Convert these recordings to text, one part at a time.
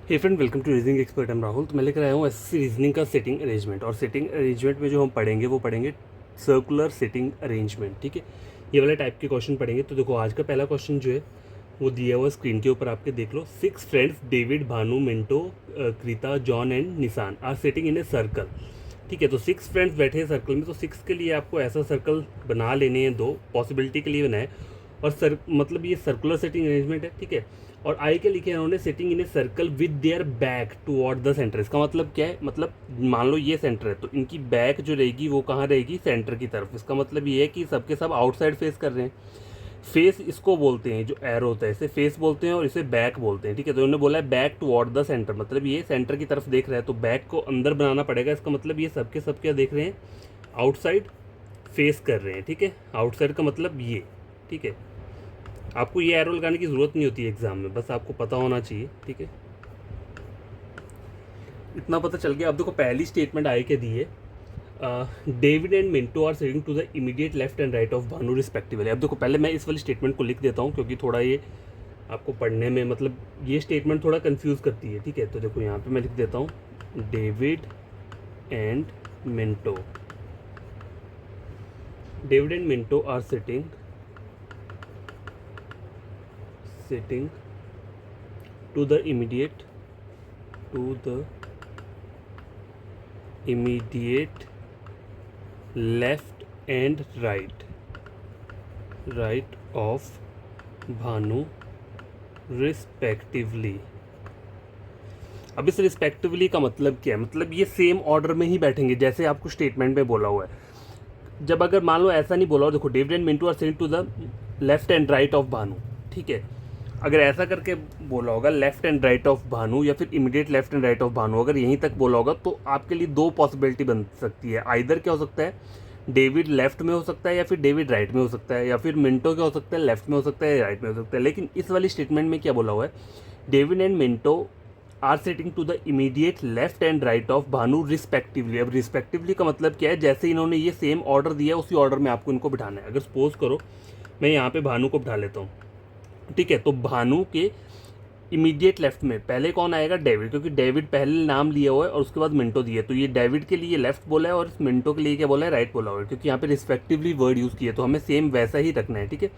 Hey friend, welcome to reasoning expert. Am Rahul. तो मैं लेकर आया हूँ एसएससी रीजनिंग का सेटिंग अरेंजमेंट। और सेटिंग अरेंजमेंट में जो हम पढ़ेंगे वो पढ़ेंगे सर्कुलर सेटिंग अरेंजमेंट। ठीक है, ये वाले टाइप के क्वेश्चन पढ़ेंगे। तो देखो, आज का पहला क्वेश्चन जो है वो दिया हुआ स्क्रीन के ऊपर, आपके देख लो। 6 friends David, Bhanu, Minto, Krita, John and Nishan are setting in a circle. ठीक है, तो 6 फ्रेंड्स बैठे हैं सर्कल में। तो 6 के लिए आपको ऐसा सर्कल बना लेने हैं, दो पॉसिबिलिटी के लिए बनाए। और सर मतलब ये सर्कुलर सेटिंग अरेंजमेंट है। ठीक है, और आई के लिखे उन्होंने setting in a circle with their back toward the centre. इसका मतलब क्या है? मतलब मान लो ये सेंटर है तो इनकी बैक जो रहेगी वो कहाँ रहेगी? सेंटर की तरफ। इसका मतलब ये है कि सबके सब आउटसाइड फेस कर रहे हैं। फेस इसको बोलते हैं, जो एरो होता है इसे फेस बोलते हैं और इसे बैक बोलते हैं। ठीक है, तो उन्होंने बोला है बैक टुवर्ड द सेंटर, मतलब ये सेंटर की तरफ देख रहा है तो बैक को अंदर बनाना पड़ेगा। इसका मतलब ये सबके सब क्या देख रहे हैं? आउटसाइड फेस कर रहे हैं। ठीक है, आउटसाइड का मतलब ये। ठीक है, आपको ये एरो लगाने की ज़रूरत नहीं होती है एग्ज़ाम में, बस आपको पता होना चाहिए। ठीक है, इतना पता चल गया। अब देखो, पहली स्टेटमेंट आई के दी है, David and Minto are sitting to the immediate left and right of Bhanu respectively. अब देखो, पहले मैं इस वाली स्टेटमेंट को लिख देता हूँ क्योंकि थोड़ा ये आपको पढ़ने में, मतलब ये स्टेटमेंट थोड़ा कंफ्यूज करती है। ठीक है, तो देखो यहाँ पे मैं लिख देता हूँ, David and Minto, David and Minto are sitting to the immediate left and right of Bhanu respectively. अब इस रिस्पेक्टिवली का मतलब क्या है? मतलब ये सेम ऑर्डर में ही बैठेंगे जैसे आपको स्टेटमेंट में बोला हुआ है। जब अगर मान लो ऐसा नहीं बोला हो, देखो David and Mintu are sitting to the left and right of Bhanu. ठीक है, अगर ऐसा करके बोला होगा left and right of Bhanu या फिर immediate left and right of Bhanu, अगर यहीं तक बोला होगा तो आपके लिए दो पॉसिबिलिटी बन सकती है। आइदर क्या हो सकता है, डेविड लेफ्ट में हो सकता है या फिर डेविड राइट में हो सकता है, या फिर मिंटो क्या हो सकता है, लेफ्ट में हो सकता है या राइट में हो सकता है। लेकिन इस वाली स्टेटमेंट में क्या बोला हुआ है, David and Minto are sitting to the immediate left and right of Bhanu respectively. अब रिस्पेक्टिवली का मतलब क्या है? जैसे इन्होंने ये सेम ऑर्डर दिया है उसी ऑर्डर में आपको इनको बिठाना है। अगर सपोज करो मैं यहाँ पे भानु को बिठा लेता हूँ। ठीक है, तो भानु के इमीडिएट लेफ्ट में पहले कौन आएगा? डेविड, क्योंकि डेविड पहले नाम लिया हुआ है और उसके बाद मिंटो दिया है। तो ये डेविड के लिए लेफ्ट बोला है और इस मिंटो के लिए क्या बोला है? राइट बोला हुआ है, क्योंकि यहाँ पे रिस्पेक्टिवली वर्ड यूज़ किया है तो हमें सेम वैसा ही रखना है। ठीक है,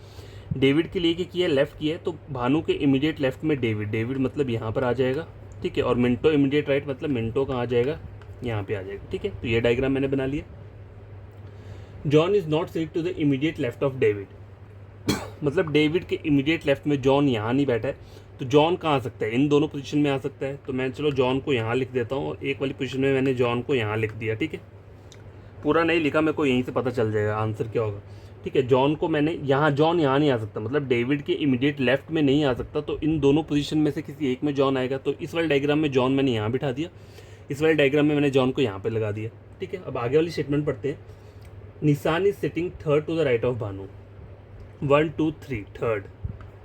डेविड के लिए क्या किया है? लेफ्ट किया है, तो भानु के इमीडिएट लेफ्ट में डेविड, डेविड मतलब यहाँ पर आ जाएगा। ठीक है, और मिंटो इमीडिएट राइट मतलब मिंटो कहाँ आ जाएगा? यहाँ पे आ जाएगा। ठीक है, तो ये डायग्राम मैंने बना लिया। John is not sitting to the immediate left of David, मतलब डेविड के इमीडिएट लेफ्ट में जॉन यहाँ नहीं बैठा है, तो जॉन कहाँ आ सकता है? इन दोनों पोजीशन में आ सकता है। तो मैं चलो जॉन को यहाँ लिख देता हूँ और एक वाली पोजीशन में मैंने जॉन को यहाँ लिख दिया। ठीक है, पूरा नहीं लिखा, मेरे को यहीं से पता चल जाएगा आंसर क्या होगा। ठीक है, जॉन को मैंने यहाँ, जॉन यहाँ नहीं आ सकता, मतलब डेविड के इमीडिएट लेफ्ट में नहीं आ सकता, तो इन दोनों पोजीशन में से किसी एक में जॉन आएगा। तो इस वाले डायग्राम में जॉन मैंने यहाँ बिठा दिया, इस वाले डायग्राम में मैंने जॉन को यहाँ पर लगा दिया। ठीक है, अब आगे वाली स्टेटमेंट पढ़ते हैं। Nishan is sitting third to the right of Bhanu, 1 2 3 third,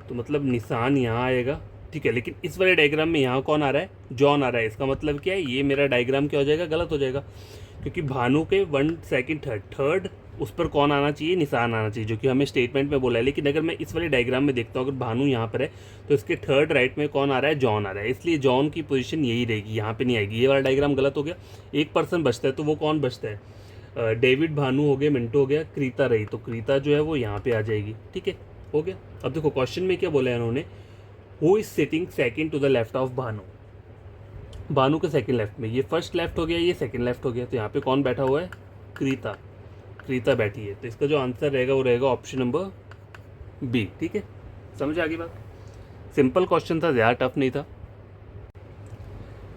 तो मतलब निशान यहाँ आएगा। ठीक है, लेकिन इस वाले डायग्राम में यहाँ कौन आ रहा है? जॉन आ रहा है। इसका मतलब क्या है? ये मेरा डायग्राम क्या हो जाएगा? गलत हो जाएगा, क्योंकि भानु के 1 2 थर्ड उस पर कौन आना चाहिए? निशान आना चाहिए, जो कि हमें स्टेटमेंट में बोला है। लेकिन अगर मैं इस वाले डायग्राम में देखता हूँ, अगर भानु यहाँ पर है तो इसके थर्ड राइट में कौन आ रहा है? जॉन आ रहा है, इसलिए जॉन की पोजीशन यही रहेगी, यहाँ पे नहीं आएगी। ये वाला डायग्राम गलत हो गया। एक पर्सन बचता है, तो वो कौन बचता है? डेविड, भानु हो गया, मिंटो हो गया, कृता रही, तो कृता जो है वो यहाँ पे आ जाएगी। ठीक है, हो गया। अब देखो क्वेश्चन में क्या बोला है इन्होंने, who is sitting second to the left of Bhanu, Bhanu के सेकंड लेफ्ट में। ये फर्स्ट लेफ्ट हो गया, ये सेकंड लेफ्ट हो गया, तो यहाँ पे कौन बैठा हुआ है? कृता, कृता बैठी है। तो इसका जो आंसर रहेगा वो रहेगा ऑप्शन नंबर बी। ठीक है, समझ आ गई बात? सिंपल क्वेश्चन था, ज़्यादा टफ नहीं था।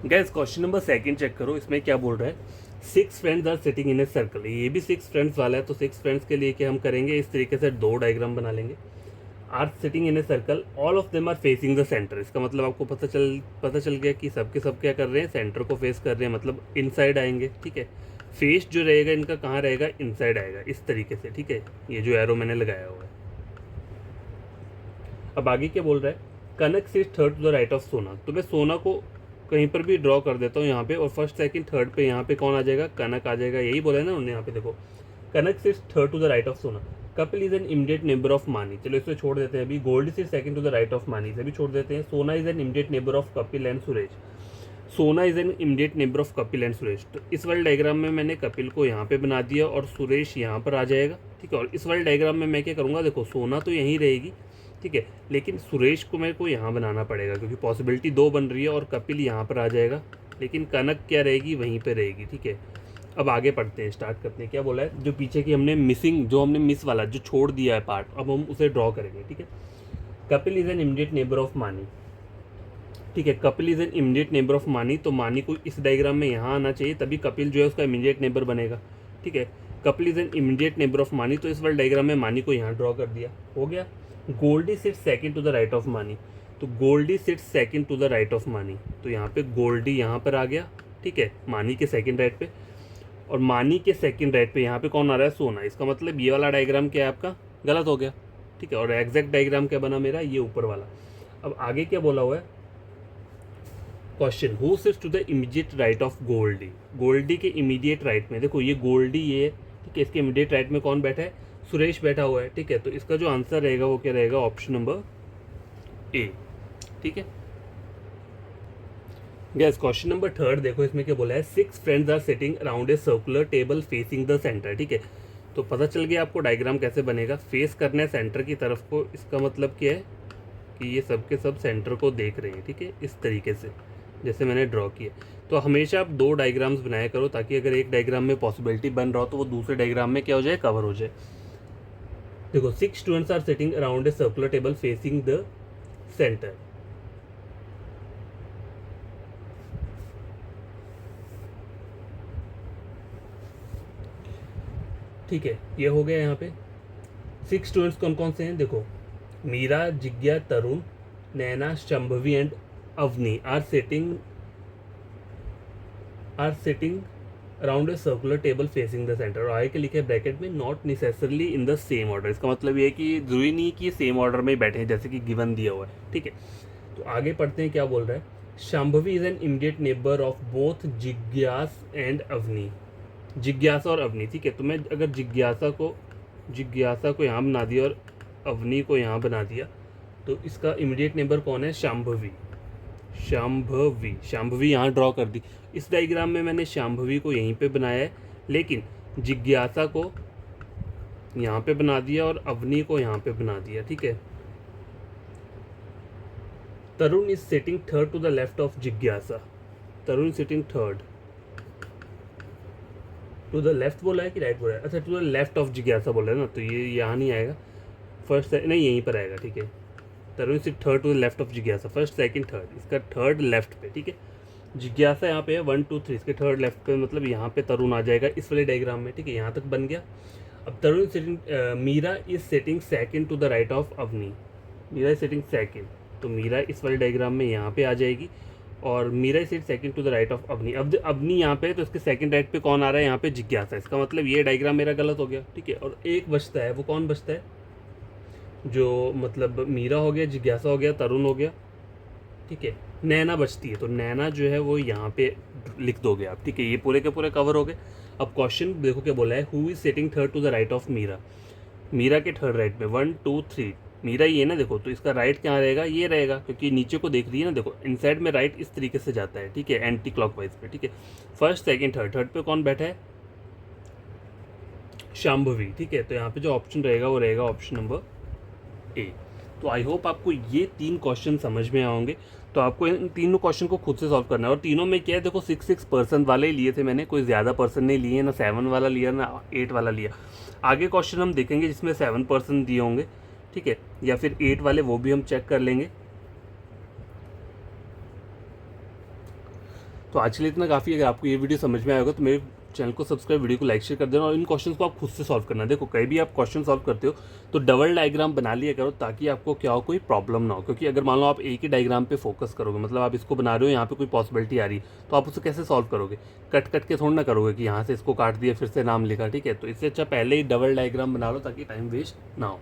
Guess question number second check करो, इसमें क्या बोल रहा है, 6 friends are sitting in a circle. ये भी 6 फ्रेंड्स वाला है, तो 6 फ्रेंड्स के लिए क्या हम करेंगे? इस तरीके से दो डायग्राम बना लेंगे। Are sitting in a circle, all of them are facing the centre. इसका मतलब आपको पता चल गया कि सबके सब क्या कर रहे हैं? सेंटर को फेस कर रहे हैं, मतलब इनसाइड आएंगे। ठीक है, फेस जो रहेगा इनका कहाँ रहेगा? इनसाइड आएगा, इस तरीके से। ठीक है, ये जो एरो मैंने लगाया हुआ है। अब आगे क्या बोल रहा है, Kanak sits third to the right of Sona. तो मैं सोना को कहीं पर भी ड्रॉ कर देता हूँ यहाँ पे, और फर्स्ट सेकंड थर्ड पे यहाँ पे कौन आ जाएगा? कनक आ जाएगा। यही बोला है ना उन्होंने यहाँ पे, देखो Kanak sits third to the right of Sona, Kapil is an immediate neighbour of Mani. चलो इसे छोड़ देते हैं अभी। Gold sits second to the right of Mani, से भी छोड़ देते हैं। Sona is an immediate neighbour of Kapil and Suresh. Sona is an immediate neighbour of Kapil and Suresh. तो इस वाले डायग्राम में मैंने कपिल को यहाँ पे बना दिया और सुरेश यहाँ पर आ जाएगा, ठीक है। और इस वाले डायग्राम में मैं क्या करूँगा, देखो सोना तो यहीं रहेगी, ठीक है, लेकिन सुरेश को मेरे को यहाँ बनाना पड़ेगा क्योंकि पॉसिबिलिटी 2 बन रही है, और कपिल यहाँ पर आ जाएगा, लेकिन कनक क्या रहेगी, वहीं पर रहेगी, ठीक है। अब आगे पढ़ते हैं, स्टार्ट करते हैं। क्या बोला है, जो पीछे की हमने मिसिंग, जो हमने मिस वाला जो छोड़ दिया है पार्ट, अब हम उसे ड्रॉ करेंगे, ठीक है। Kapil is an immediate neighbour of मानी, ठीक है। Kapil is an immediate neighbour of Mani, तो मानी को इस डायग्राम में यहाँ आना चाहिए, तभी कपिल जो है उसका इमीडिएट नेबर बनेगा, ठीक है। Kapil is an immediate neighbour of Mani, तो इस वाले डायग्राम में मानी को यहाँ ड्रॉ कर दिया, हो गया। Goldie sits second to the right of Mani, तो Goldie sits second to the right of Mani, तो यहाँ पे गोल्डी यहाँ पर आ गया, ठीक है, मानी के सेकंड राइट पे। और मानी के सेकंड राइट पे यहाँ पे कौन आ रहा है, सोना। इसका मतलब ये वाला डायग्राम क्या है आपका, गलत हो गया, ठीक है। और एग्जैक्ट डायग्राम क्या बना मेरा, ये ऊपर वाला। अब आगे क्या बोला हुआ है, question, who sits to the immediate right of Goldie. Goldie के इमीडिएट राइट में, देखो ये गोल्डी ये है, ठीक है, इसके इमीडिएट राइट में कौन बैठा है, सुरेश बैठा हुआ है, ठीक है। तो इसका जो आंसर रहेगा वो क्या रहेगा, ऑप्शन नंबर ए, ठीक है। गैस क्वेश्चन नंबर 3 देखो, इसमें क्या बोला है, 6 friends are sitting around a circular table facing the centre, ठीक है। तो पता चल गया आपको डायग्राम कैसे बनेगा, फेस करना है सेंटर की तरफ को। इसका मतलब क्या है कि ये सब के सब सेंटर को देख रहे हैं, ठीक है, इस तरीके से जैसे मैंने ड्रॉ किया। तो हमेशा आप 2 डायग्राम्स बनाया करो, ताकि अगर एक डायग्राम में पॉसिबिलिटी बन रहा हो तो वो दूसरे डायग्राम में क्या हो जाए, कवर हो जाए। देखो 6 students are sitting around a circular table facing the centre, ठीक है, ये हो गया। यहाँ पे 6 स्टूडेंट्स कौन कौन से हैं, देखो Meera, Jigya, Tarun, Naina, Shambhavi and Avni are sitting around a circular table facing the centre. और आगे के लिखे ब्रैकेट में not necessarily in the same order. इसका मतलब ये है कि जरूरी नहीं कि सेम ऑर्डर में बैठे हैं जैसे कि गिवन दिया हुआ है, ठीक है। तो आगे पढ़ते हैं, क्या बोल रहा है, Shambhavi is an immediate neighbour of both जिज्ञास एंड अवनी। जिज्ञासा और अवनी, ठीक है। तो मैं अगर जिज्ञासा को यहाँ बना दिया और अवनी को यहाँ बना दिया, तो इसका इमीडिएट नेबर कौन है, शांभवी। शांभवी यहाँ ड्रॉ कर दी। इस डायग्राम में मैंने शांभवी को यहीं पे बनाया है, लेकिन जिज्ञासा को यहाँ पे बना दिया और अवनी को यहाँ पे बना दिया, ठीक है। Tarun is sitting third to the left of जिज्ञासा। Tarun sitting third to the left बोला है कि राइट बोला है, अच्छा टू द लेफ्ट ऑफ जिज्ञासा बोला है ना, तो ये यहाँ नहीं आएगा, फर्स्ट नहीं यहीं पर आएगा, ठीक है। Tarun sit third to the left of जिज्ञासा, फर्स्ट सेकंड थर्ड, इसका थर्ड लेफ्ट पे, ठीक है। जिज्ञासा यहाँ पे है 1 2 3, इसके थर्ड लेफ्ट पे, मतलब यहाँ पे तरुण आ जाएगा इस वाले डायग्राम में, ठीक है। यहाँ तक बन गया। अब Tarun sitting, Meera is sitting second to the right of Avni. Meera is sitting second, तो मीरा इस वाले डायग्राम में यहाँ पे आ जाएगी, और Meera is second to the right of Avni. अब अवनी यहाँ पे है, तो इसके सेकंड राइट पे कौन आ रहा है, यहाँ पे जिज्ञासा। इसका मतलब ये डायग्राम मेरा गलत हो गया, ठीक है। और एक बचता है, वो कौन बचता है, जो मतलब मीरा हो गया, जिज्ञासा हो गया, तरुण हो गया, ठीक है। नैना बचती है, तो नैना जो है वो यहाँ पे लिख दोगे आप, ठीक है। ये पूरे के पूरे कवर हो गए। अब क्वेश्चन देखो क्या बोला है, who is sitting third to the right of Meera. Meera के थर्ड राइट में 1 2 3, मीरा ये ना, देखो तो इसका राइट क्या रहेगा, ये रहेगा, क्योंकि नीचे को देख रही है ना, देखो इनसाइड में राइट इस तरीके से जाता है, ठीक है, एंटी क्लॉकवाइज पे, ठीक है। फर्स्ट सेकंड थर्ड, थर्ड पे कौन बैठा है, शांभवी, ठीक है। तो यहाँ पे जो ऑप्शन रहेगा वो रहेगा ऑप्शन नंबर ए। तो आई होप आपको ये 3 क्वेश्चन समझ में आएंगे। तो आपको इन तीनों क्वेश्चन को खुद से सॉल्व करना है, और तीनों में क्या है, देखो 6% वाले ही लिए थे मैंने, कोई ज़्यादा पर्सन नहीं लिए, ना 7 वाला लिया ना 8 वाला लिया। आगे क्वेश्चन हम देखेंगे जिसमें 7% दिए होंगे, ठीक है, या फिर 8 वाले, वो भी हम चेक कर लेंगे। तो आज के लिए इतना काफ़ी। अगर आपको ये वीडियो समझ में आएगा तो मेरे चैनल को सब्सक्राइब, वीडियो को लाइक शेयर कर देना, और इन क्वेश्चंस को आप खुद से सॉल्व करना। देखो कहीं भी आप क्वेश्चन सॉल्व करते हो तो डबल डायग्राम बना लिया करो, ताकि आपको क्या हो, कोई प्रॉब्लम ना हो। क्योंकि अगर मान लो आप एक ही डायग्राम पे फोकस करोगे, मतलब आप इसको बना रहे हो, यहाँ पे कोई पॉसिबिलिटी आ रही है, तो आप उसे कैसे सॉल्व करोगे, कट के थोड़ा ना करोगे कि यहाँ से इसको काट दिया फिर से नाम लिखा, ठीक है। तो इससे अच्छा पहले ही डबल डायग्राम बना लो, ताकि टाइम वेस्ट ना हो।